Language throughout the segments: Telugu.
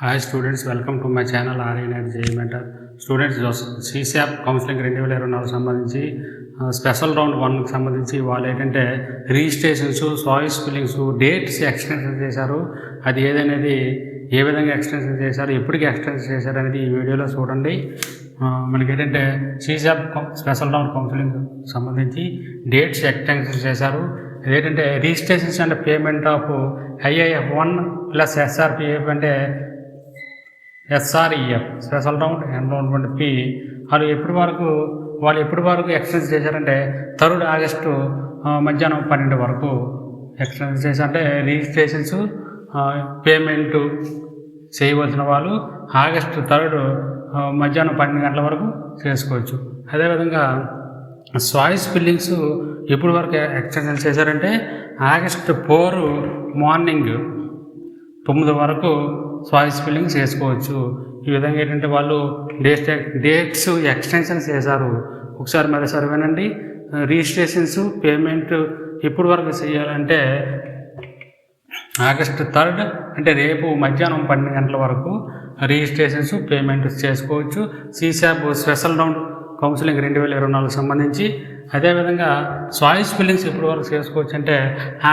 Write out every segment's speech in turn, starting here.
Hi students, welcome to my channel RNR JEE mentor. Students సీసాప్ counselling 2024 సంబంధించి స్పెషల్ రౌండ్ 1కి సంబంధించి వాళ్ళు ఏంటంటే registrations, choice fillings, dates extension చేశారు. అది ఏదనేది ఏ విధంగా ఎక్స్టెన్షన్ చేశారు, ఎప్పటికి ఎక్స్టెన్షన్ చేశారు అనేది ఈ వీడియోలో చూడండి. మనకి ఏంటంటే సీసాప్ స్పెషల్ రౌండ్ కౌన్సిలింగ్ సంబంధించి డేట్స్ ఎక్స్టెన్షన్ చేశారు. ఏంటంటే registrations and payment of IIF1 plus SRPF అంటే SREF special round enrolment fee వాళ్ళు ఎప్పటి వరకు ఎక్స్టెన్స్ చేశారంటే 3rd ఆగస్టు మధ్యాహ్నం 12 వరకు ఎక్స్టెన్స్ చేశారంటే రిజిస్ట్రేషన్స్ పేమెంటు చేయవలసిన వాళ్ళు ఆగస్టు 3rd మధ్యాహ్నం 12 గంటల వరకు చేసుకోవచ్చు. అదేవిధంగా చాయిస్ ఫిల్లింగ్స్ ఎప్పటి వరకు ఎక్స్టెన్షన్ చేశారంటే ఆగస్టు 4 మార్నింగ్ 9 వరకు చాయిస్ ఫిల్లింగ్స్ చేసుకోవచ్చు. ఈ విధంగా ఏంటంటే వాళ్ళు డేట్స్ ఎక్స్టెన్షన్స్ చేశారు. ఒకసారి మరోసారి వినండి. రిజిస్ట్రేషన్స్ పేమెంట్ ఎప్పటి వరకు చేయాలంటే ఆగస్టు 3rd అంటే రేపు మధ్యాహ్నం 12 గంటల వరకు రిజిస్ట్రేషన్స్ పేమెంట్ చేసుకోవచ్చు. సీసాప్ స్పెషల్ రౌండ్ కౌన్సిలింగ్ 2024 సంబంధించి. అదేవిధంగా చాయిస్ ఫిల్లింగ్స్ ఎప్పటి వరకు చేసుకోవచ్చు అంటే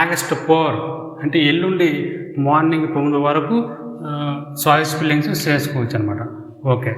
ఆగస్టు 4 అంటే ఎల్లుండి మార్నింగ్ 9 వరకు చాయిస్ ఫిల్లింగ్స్ చేసుకోవచ్చు అనమాట. ఓకే.